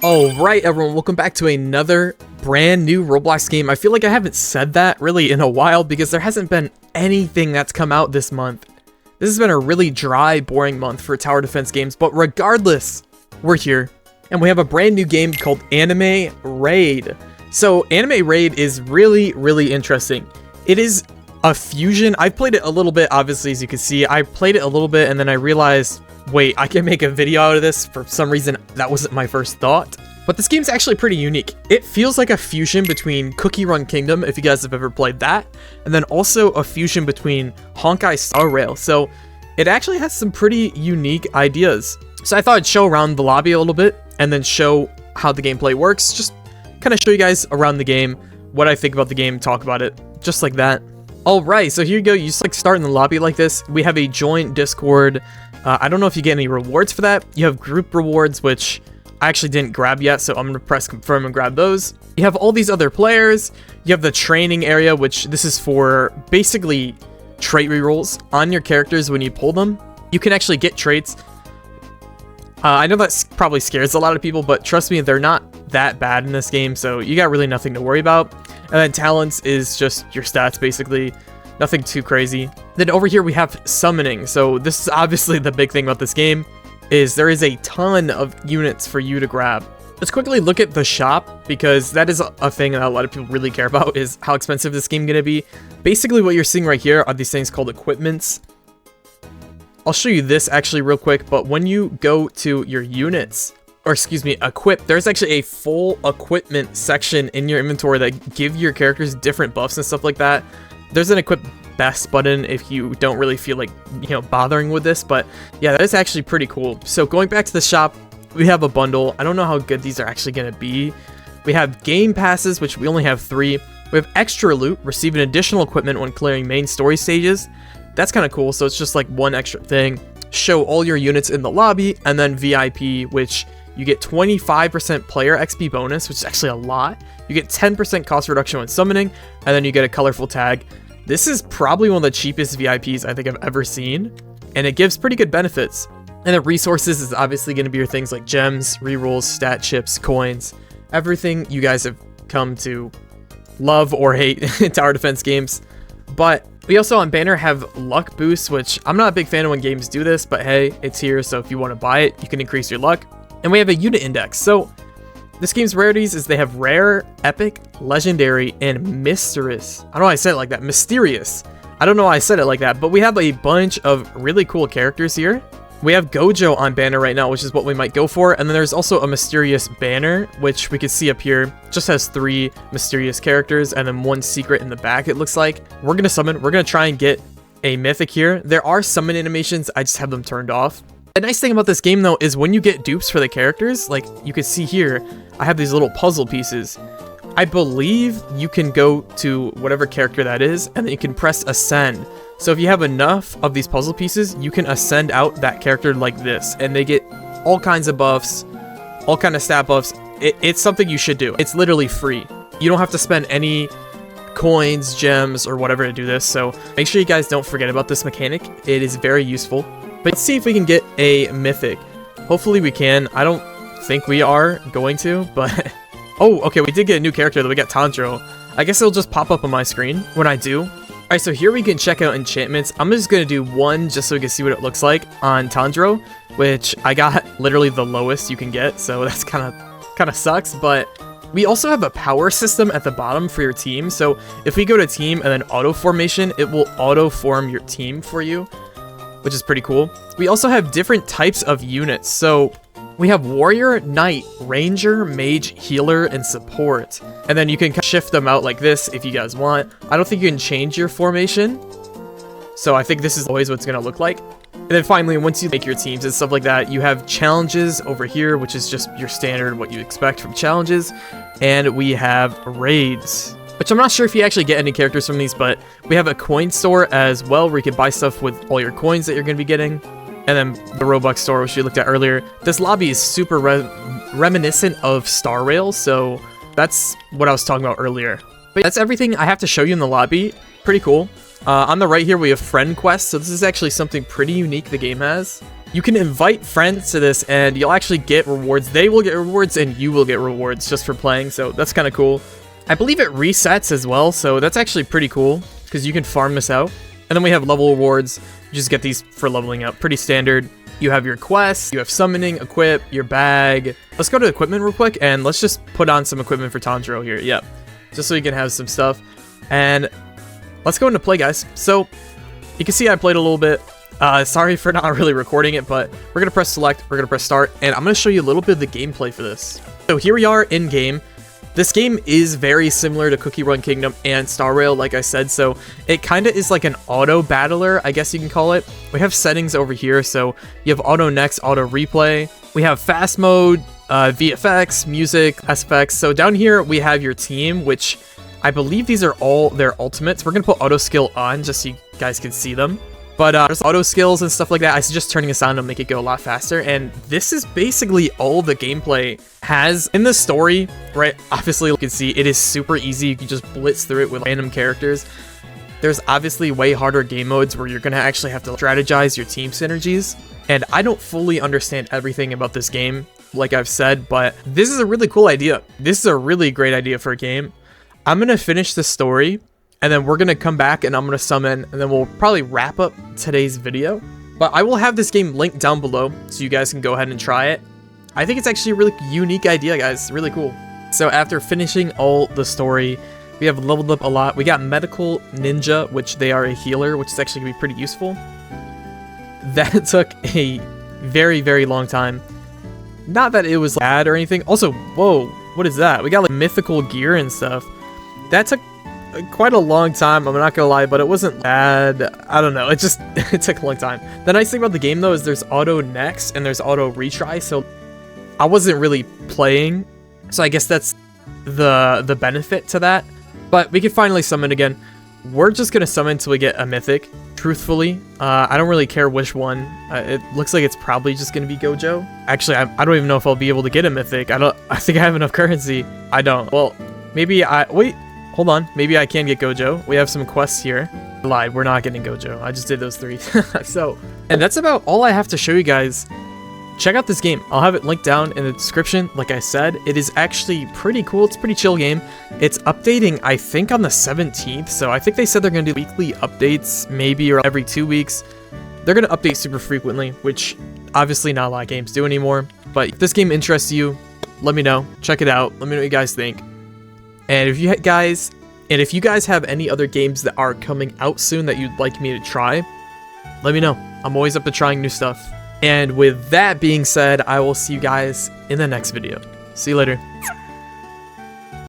Alright everyone, welcome back to another brand new Roblox game. I feel like I haven't said that really in a while because there hasn't been anything that's come out this month. This has been a really dry, boring month for tower defense games, but regardless, we're here. And we have a brand new game called Anime Raid. So Anime Raid is really interesting. It is a fusion. I've played it a little bit, obviously, as you can see. I played it a little bit and then I realized, wait, I can make a video out of this. For some reason, that wasn't my first thought. But this game's actually pretty unique. It feels like a fusion between Cookie Run Kingdom, if you guys have ever played that, and then also a fusion between Honkai Star Rail. So it actually has some pretty unique ideas. So I thought I'd show around the lobby a little bit and then show how the gameplay works. Just kind of show you guys around the game, what I think about the game, talk about it, just like that. Alright, so here you go. You just like start in the lobby like this. We have a joint Discord. I don't know if you get any rewards for that. You have group rewards, which I actually didn't grab yet, so I'm going to press confirm and grab those. You have all these other players. You have the training area, which this is for basically trait rerolls on your characters when you pull them. You can actually get traits. I know that probably scares a lot of people, but trust me, they're not that bad in this game, so you got really nothing to worry about. And then talents is just your stats, basically. Nothing too crazy. Then over here we have summoning. So this is obviously the big thing about this game, is there is a ton of units for you to grab. Let's quickly look at the shop, because that is a thing that a lot of people really care about, is how expensive this game gonna be. Basically what you're seeing right here are these things called equipments. I'll show you this actually real quick, but when you go to your units, or excuse me, equip, there's actually a full equipment section in your inventory that give your characters different buffs and stuff like that. There's an equip best button if you don't really feel like, bothering with this, but yeah, that is actually pretty cool. So going back to the shop, we have a bundle. I don't know how good these are actually going to be. We have game passes, which we only have 3. We have extra loot, receive an additional equipment when clearing main story stages. That's kind of cool. So it's just like one extra thing. Show all your units in the lobby, and then VIP, which you get 25% player XP bonus, which is actually a lot. You get 10% cost reduction when summoning, and then you get a colorful tag. This is probably one of the cheapest VIPs I think I've ever seen, and it gives pretty good benefits. And the resources is obviously going to be your things like gems, rerolls, stat chips, coins, everything you guys have come to love or hate in tower defense games. But we also on Banner have luck boosts, which I'm not a big fan of when games do this, but hey, it's here, so if you want to buy it, you can increase your luck. And we have a unit index. So this game's rarities is they have rare, epic, legendary, and mysterious. I don't know why I said it like that. Mysterious. I don't know why I said it like that, but we have a bunch of really cool characters here. We have Gojo on Banner right now, which is what we might go for. And then there's also a mysterious banner, which we can see up here. Just has 3 mysterious characters and then 1 secret in the back, it looks like. We're going to summon. We're going to try and get a mythic here. There are summon animations. I just have them turned off. The nice thing about this game, though, is when you get dupes for the characters, like you can see here, I have these little puzzle pieces. I believe you can go to whatever character that is, and then you can press ascend. So if you have enough of these puzzle pieces, you can ascend out that character like this, and they get all kinds of buffs, all kind of stat buffs. It's something you should do. It's literally free. You don't have to spend any coins, gems, or whatever to do this, so make sure you guys don't forget about this mechanic. It is very useful. But let's see if we can get a mythic. Hopefully we can. I don't think we are going to, but... Oh, okay, we did get a new character, though. We got Tanjiro. I guess it'll just pop up on my screen when I do. Alright, so here we can check out enchantments. I'm just going to do 1 just so we can see what it looks like on Tanjiro, which I got literally the lowest you can get, so that's kind of sucks, but... We also have a power system at the bottom for your team, so if we go to team and then auto formation, it will auto form your team for you, which is pretty cool. We also have different types of units. So we have warrior, knight, ranger, mage, healer, and support. And then you can shift them out like this if you guys want. I don't think you can change your formation. So I think this is always what it's going to look like. And then finally, once you make your teams and stuff like that, you have challenges over here, which is just your standard, what you expect from challenges. And we have raids, which I'm not sure if you actually get any characters from these, but we have a coin store as well where you can buy stuff with all your coins that you're going to be getting. And then the Robux store, which we looked at earlier. This lobby is super reminiscent of Star Rail, so that's what I was talking about earlier. But that's everything I have to show you in the lobby. Pretty cool. On the right here, we have friend quests. So this is actually something pretty unique the game has. you can invite friends to this and you'll actually get rewards. They will get rewards and you will get rewards just for playing, so that's kind of cool. I believe it resets as well, so that's actually pretty cool because you can farm this out. And then we have level rewards. You just get these for leveling up. Pretty standard. You have your quests, you have summoning, equip, your bag. Let's go to equipment real quick and let's just put on some equipment for Tanjiro here. Yep. Just so you can have some stuff. And let's go into play, guys. So you can see I played a little bit. Sorry for not really recording it, but we're going to press select, we're going to press start, and I'm going to show you a little bit of the gameplay for this. So here we are in game. This game is very similar to Cookie Run Kingdom and Star Rail, like I said, so it kind of is like an auto battler, I guess you can call it. We have settings over here, so you have auto next, auto replay. We have fast mode, VFX, music, SFX. So down here we have your team, which I believe these are all their ultimates. We're going to put auto skill on just so you guys can see them. But there's auto skills and stuff like that. I suggest turning this on to make it go a lot faster. And this is basically all the gameplay has. In the story, right, obviously you can see it is super easy. You can just blitz through it with random characters. There's obviously way harder game modes where you're going to actually have to strategize your team synergies. And I don't fully understand everything about this game, like I've said, but this is a really cool idea. This is a really great idea for a game. I'm going to finish the story. And then we're going to come back and I'm going to summon, and then we'll probably wrap up today's video. But I will have this game linked down below so you guys can go ahead and try it. I think it's actually a really unique idea, guys. Really cool. So after finishing all the story, we have leveled up a lot. We got Medical Ninja, which they are a healer, which is actually going to be pretty useful. That took a very, very long time. Not that it was bad or anything. Also, whoa, what is that? We got like mythical gear and stuff. That took quite a long time, I'm not gonna lie, but it wasn't bad. I don't know, it took a long time. The nice thing about the game though is there's auto next and there's auto retry, so I wasn't really playing, so I guess that's the benefit to that. But we can finally summon again. We're just gonna summon until we get a mythic, truthfully. I don't really care which one. It looks like it's probably just gonna be Gojo. Actually, I don't even know if I'll be able to get a mythic. I think I have enough currency. I don't. Well, maybe wait, hold on. Maybe I can get Gojo. We have some quests here. I lied, we're not getting Gojo. I just did those 3. So, and that's about all I have to show you guys. Check out this game. I'll have it linked down in the description. Like I said, it is actually pretty cool. It's a pretty chill game. It's updating, I think, on the 17th. So I think they said they're going to do weekly updates, maybe, or every 2 weeks. They're going to update super frequently, which obviously not a lot of games do anymore. But if this game interests you, let me know. Check it out. Let me know what you guys think. And if you guys have any other games that are coming out soon that you'd like me to try, let me know. I'm always up to trying new stuff. And with that being said, I will see you guys in the next video. See you later.